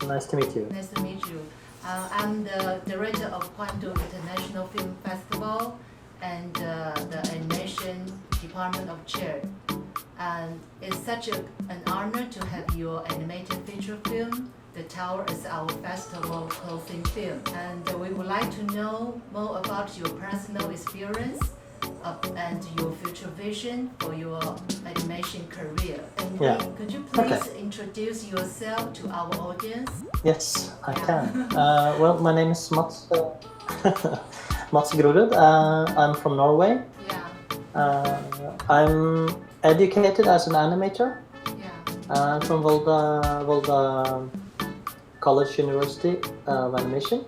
Nice to meet you. Nice to meet you. I'm the director of Gwangju International Film Festival and the animation department of chair. And it's such an honor to have your animated feature film, The Tower, as our festival closing film. And we would like to know more about your personal experience and your future vision for your animation career. And could you please introduce yourself to our audience? Yes, I can. Well, my name is Mats Grorud. I'm from Norway. I'm educated as an animator from Volda College University of Animation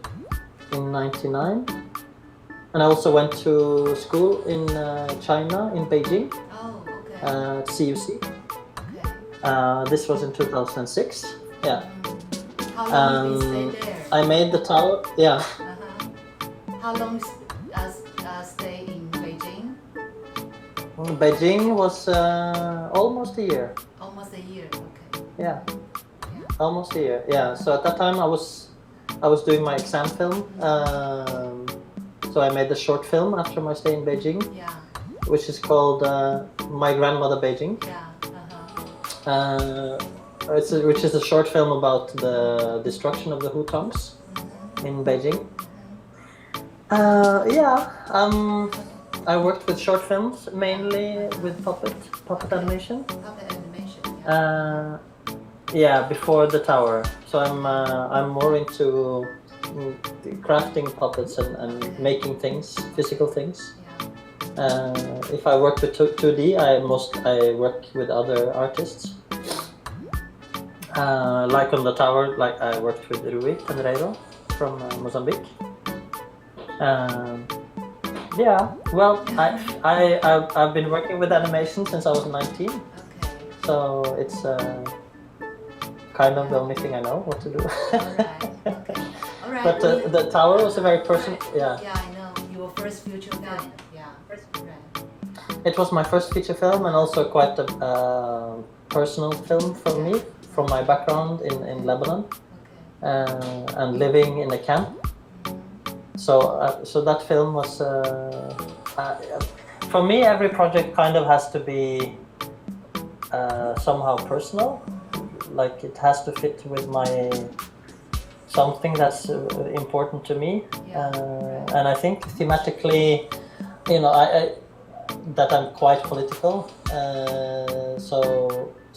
in '99. And I also went to school in China, in Beijing, at CUC. This was in 2006. How long did you stay there? I made the tower. How long stay in Beijing? Beijing was almost a year. Almost a year. Okay. Almost a year. So at that time I was doing my exam film. So I made a short film after my stay in Beijing, which is called My Grandmother Beijing. Which is a short film about the destruction of the Hutongs in Beijing. I worked with short films, mainly with puppet animation. Puppet animation. Before the tower. So I'm more into crafting puppets and making things, physical things. If I work with 2D, I work with other artists. Like on the tower, like I worked with Rui Tenreiro from Mozambique. I've been working with animation since I was 19. So it's kind of the only thing I know what to do. All right. But the tower was a very personal. I know your first feature film. It was my first feature film and also quite a personal film for me, from my background in Lebanon and living in a camp. So that film was for me. Every project kind of has to be somehow personal. Like it has to fit with something that's important to me, and I think thematically, that I'm quite political. So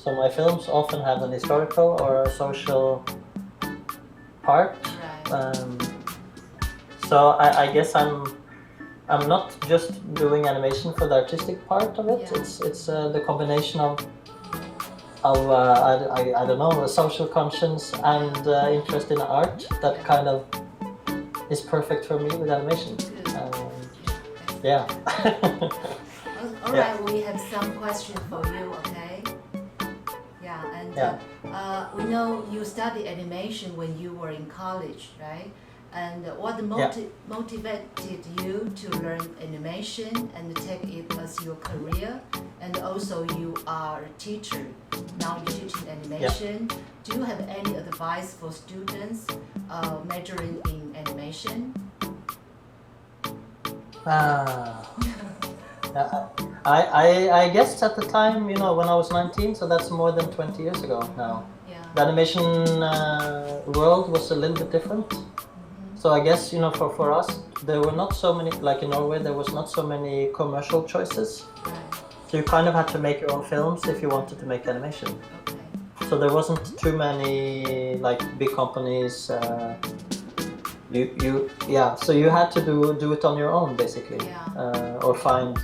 my films often have an historical or a social part. So I guess I'm not just doing animation for the artistic part of it. It's the combination of I don't know, a social conscience and interest in art that kind of is perfect for me with animation. All right, we have some questions for you, okay? We know you studied animation when you were in college, right? And what motivated you to learn animation and take it as your career? And also you are a teacher. Now you're teaching animation. Do you have any advice for students majoring in animation? I guess at the time, when I was 19, so that's more than 20 years ago now. The animation world was a little bit different. So I guess, for us, there were not so many, like in Norway, there was not so many commercial choices. So you kind of had to make your own films if you wanted to make animation. So there wasn't too many big companies. So you had to do it on your own basically, or find.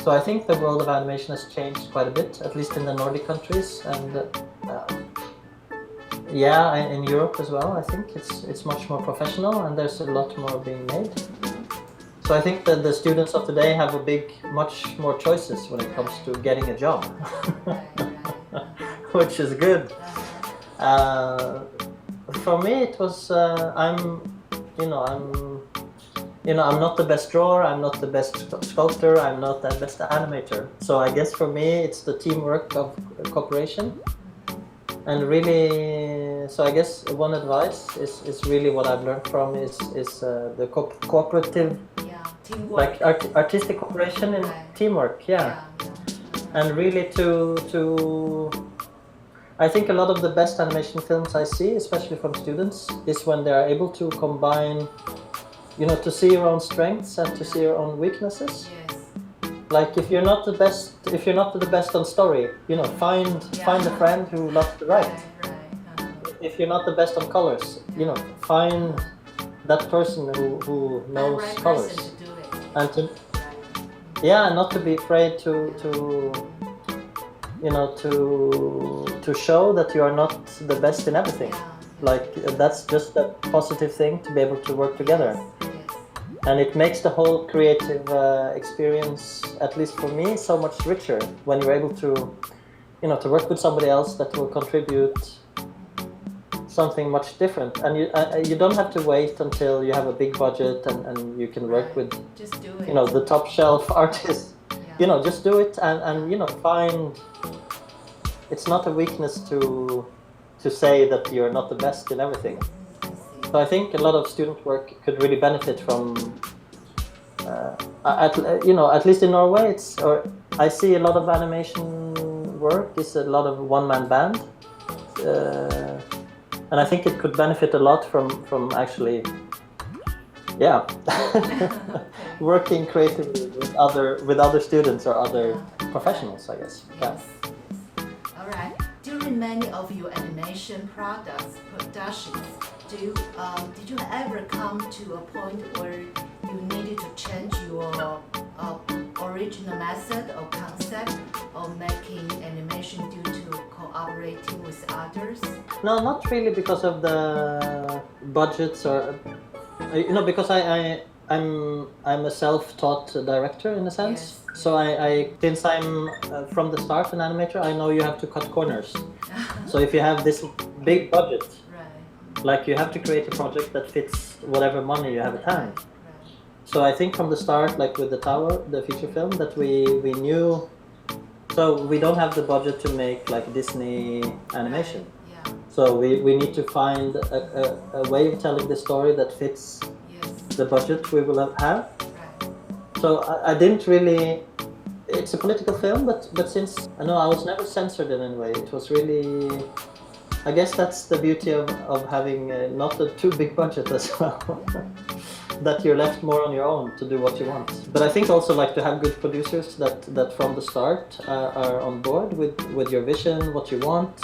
So I think the world of animation has changed quite a bit, at least in the Nordic countries, and in Europe as well. I think it's much more professional and there's a lot more being made. So I think that the students of today have much more choices when it comes to getting a job, which is good. For me, it was I'm not the best drawer, I'm not the best sculptor, I'm not the best animator. So I guess for me, it's the teamwork of cooperation, and really so I guess one advice is really what I've learned from is the cooperative, teamwork, like artistic cooperation and teamwork, and really to I think a lot of the best animation films I see, especially from students, is when they are able to combine, to see your own strengths and to see your own weaknesses. Yes. Like if you're not the best on story, find a friend who loves to write. Right. If you're not the best on colors, find that person who knows colors. Person to do it. And not to be afraid to show that you are not the best in everything. Like that's just a positive thing to be able to work together. And it makes the whole creative experience, at least for me, so much richer when you're able to work with somebody else that will contribute something much different. And you don't have to wait until you have a big budget and you can work with, just do it. The top shelf artists. Just do it and find. It's not a weakness to say that you're not the best in everything. So I think a lot of student work could really benefit from, at least in Norway, I see a lot of animation work is a lot of one-man band, and I think it could benefit a lot from actually, working creatively with other students or other professionals, I guess. Yes. All right. During many of your animation productions, did you ever come to a point where you needed to change your original method or concept of making animation due to cooperating with others? No, not really because of the budgets or because I'm a self-taught director in a sense. Yes. So I since I'm from the start an animator, I know you have to cut corners. So if you have this big budget, like you have to create a project that fits whatever money you have at hand. So I think from the start, like with the Tower, the feature film, that we knew. So we don't have the budget to make like Disney animation. So we need to find a way of telling the story that fits the budget we will have. So I didn't really. It's a political film, but since I was never censored in any way. It was really. I guess that's the beauty of having not a too big budget as well. That you're left more on your own to do what you want. But I think also like to have good producers that from the start are on board with your vision, what you want,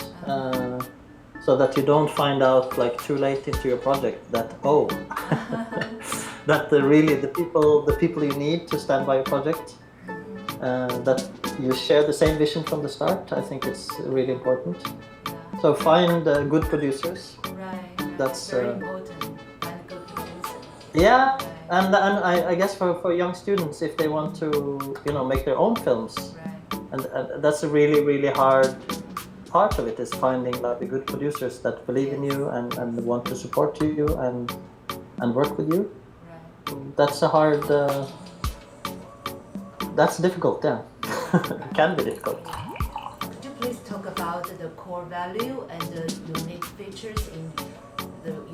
so that you don't find out like too late into your project that that the people you need to stand by your project, that you share the same vision from the start. I think it's really important. So find good producers. Right. That's very important. Find a good producer. Yeah, and I guess for young students, if they want to make their own films, and that's a really really hard part of it, is finding like the good producers that believe in you and want to support you and work with you. That's a hard. That's difficult. Yeah, it can be difficult. Please talk about the core value and the unique features in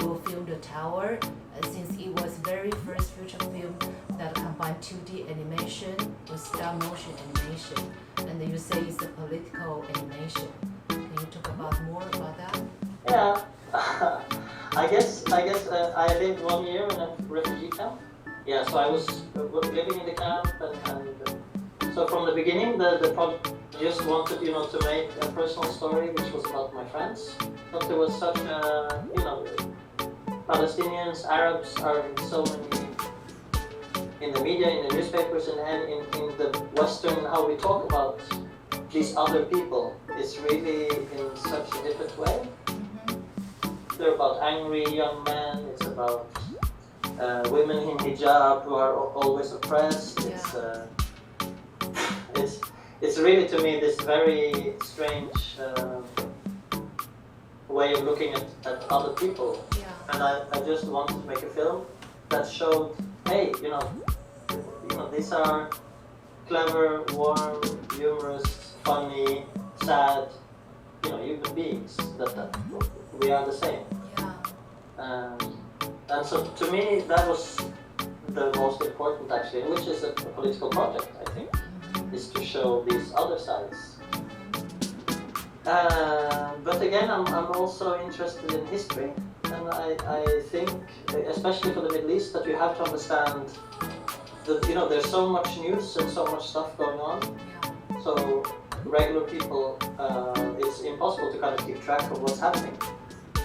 your film The Tower, since it was very first feature film that combined 2D animation with stop motion animation, and you say it's a political animation. Can you talk about more about that? Yeah, I guess I lived 1 year in a refugee camp. Yeah, so I was living in the camp and so from the beginning the project just wanted to make a personal story which was about my friends. But there was such a Palestinians, Arabs are so many in the media, in the newspapers, and in the Western how we talk about these other people is really in such a different way. They're about angry young men. It's about women in hijab who are always oppressed. It's really to me this very strange way of looking at other people. And I just wanted to make a film that showed, hey, these are clever, warm, humorous, funny, sad. human beings, that we are the same. And so to me that was the most important actually, which is a political project I think, is to show these other sides. But again I'm also interested in history, and I think especially for the Middle East that you have to understand that there's so much news and so much stuff going on. So regular people, it's impossible to kind of keep track of what's happening.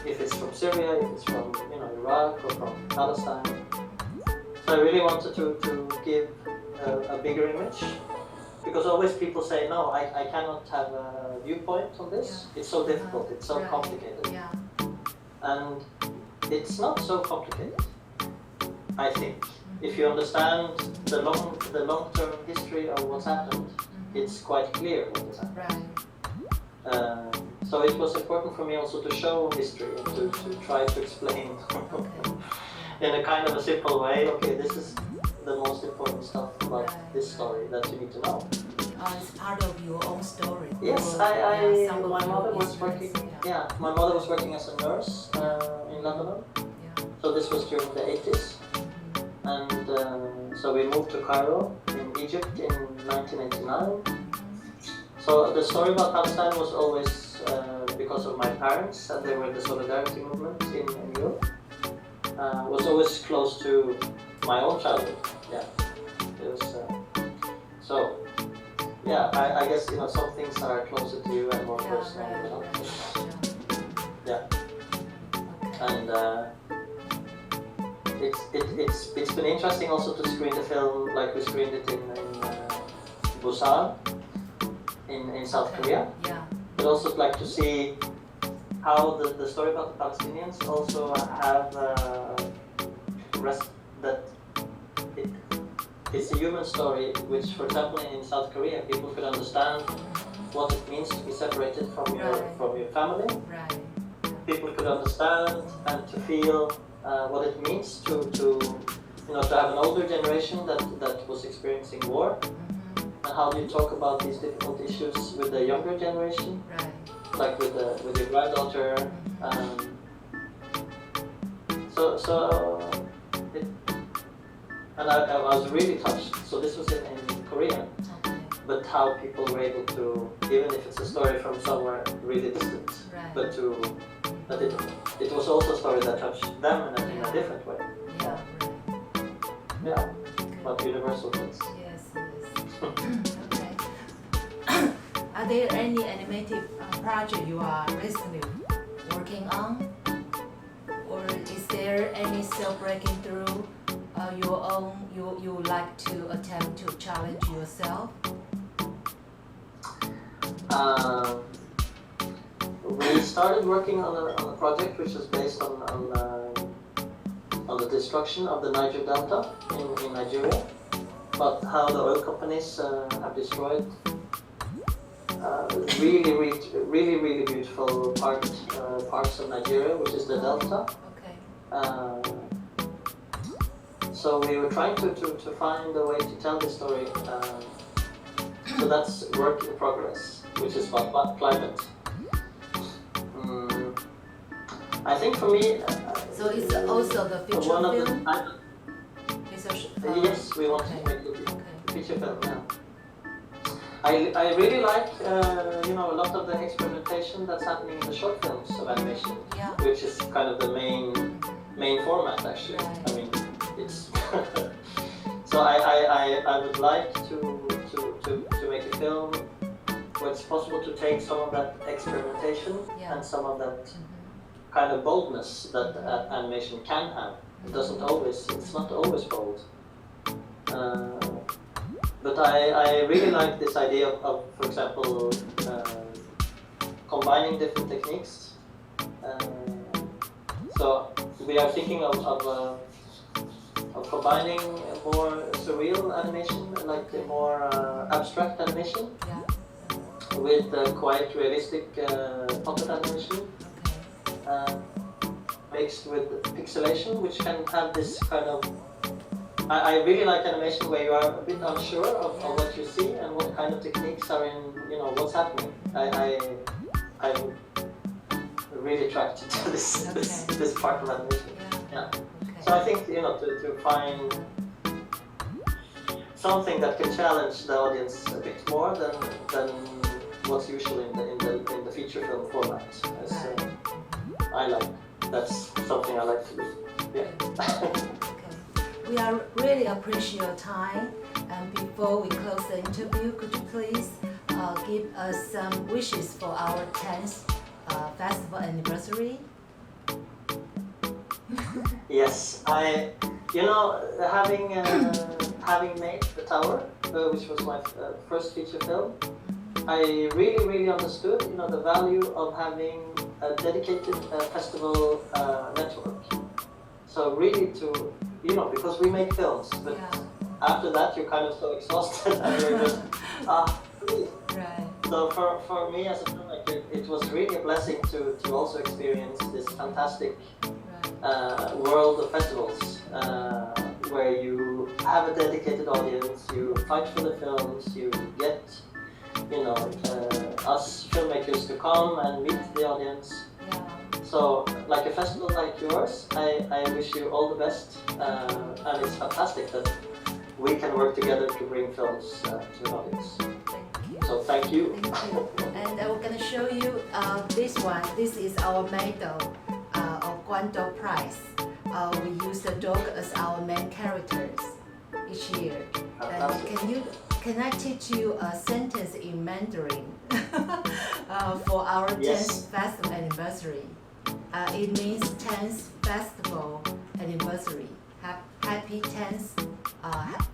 If it's from Syria, if it's from Iraq or from Palestine. So I really wanted to give a bigger image, because always people say, no, I cannot have a viewpoint on this. It's so difficult, it's so complicated. And it's not so complicated, I think. If you understand the long-term history of what's happened, it's quite clear what has happened. So it was important for me also to show history and to try to explain in a kind of a simple way, okay, this is the most important stuff about this story that you need to know. It's part of your own story. Yes, my mother was working. Yeah, my mother was working as a nurse in Lebanon. So this was during the 80s, and so we moved to Cairo in Egypt in 1989. So the story about Palestine was always because of my parents, and they were in the solidarity movement in Europe. Was always close to my own childhood. Yeah, it was. So yeah, I guess some things are closer to you and more personal. Yeah, and it's been interesting also to screen the film like we screened it in Busan in South Korea. But also like to see how the story about the Palestinians also have that it's a human story, which, for example, in South Korea, people could understand what it means to be separated from your family. People could understand and to feel what it means to have an older generation that was experiencing war. And how do you talk about these difficult issues with the younger generation, like with your granddaughter? And I was really touched. So this was in Korea, but how people were able to, even if it's a story from somewhere really distant, but that it was also a story that touched them in a different way. Yeah, but universal things. Okay. Are there any animated project you are recently working on, or is there any still breaking through your own you like to attempt to challenge yourself? We started working on a project which is based on the destruction of the Niger Delta in Nigeria, but how the oil companies have destroyed really beautiful parts of Nigeria, which is the Delta. So we were trying to find a way to tell this story. So that's work in progress, which is about climate. I think for me, so it's also the feature film? Yes, we want to make the feature film, yeah. I really like, a lot of the experimentation that's happening in the short films of animation, which is kind of the main format actually. I mean, it's so I would like to make a film where it's possible to take some of that experimentation and some of that kind of boldness that animation can have. It's not always bold. But I really like this idea of for example, combining different techniques. So we are thinking of combining a more surreal animation, like a more abstract animation, with quite realistic puppet animation, mixed with pixelation, which can have this kind of. I really like animation where you are a bit unsure of what you see and what kind of techniques are in, what's happening. I really attracted to this part of animation. Yeah. Okay. So I think to find something that can challenge the audience a bit more than what's usually in the feature film format. I like. That's something I like to do. Yeah. Okay. We are really appreciate your time. And before we close the interview, could you please give us some wishes for our 10th festival anniversary? Yes, having made The Tower, which was my first feature film, I really understood, the value of having a dedicated festival network. So really because we make films, but after that you're kind of so exhausted and you're just please. Right. So for me as a filmmaker, it was really a blessing to also experience this fantastic world of festivals where you have a dedicated audience, you fight for the films, you get us filmmakers to come and meet the audience. So like a festival like yours, I wish you all the best, and it's fantastic that we can work together to bring films to an audience. So thank you. Thank you. And we're going to show you this one. This is our medal of Grorud Prize. We use the dog as our main characters each year. And can I teach you a sentence in Mandarin for our 10th festival anniversary? It means 10th festival anniversary. Happy 10th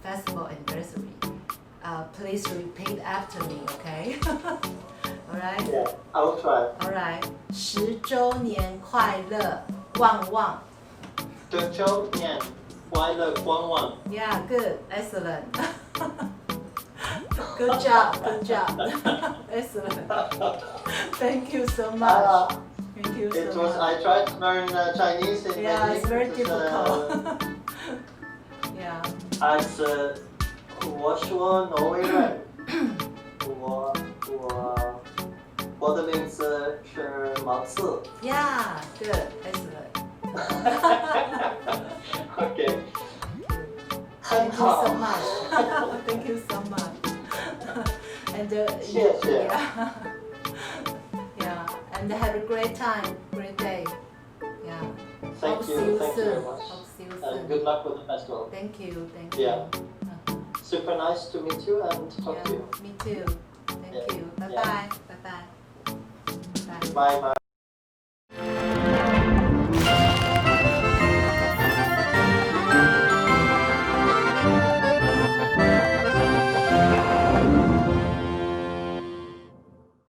festival anniversary. Please repeat after me, okay? Alright? Yeah, I will try. Alright. 10周年快乐，旺旺。10周年快乐，旺旺。Yeah, good, excellent. Good job, good job. Excellent. Thank you so much. Thank you so much. I tried to learn Chinese in Yeah, Beijing. it's very difficult. Yeah. 我说挪威人，我的名字是毛次。Yeah, good, excellent. Okay. Thank you so much. Thank you so much. And 谢谢。Yeah, and have a great time, great day. Yeah. Thank you very much. Hope see you soon. And good luck with the festival. Thank you. Yeah. Super nice to meet you and talk to you. Me too. Thank you. Bye Yeah. bye. Bye bye. Bye bye.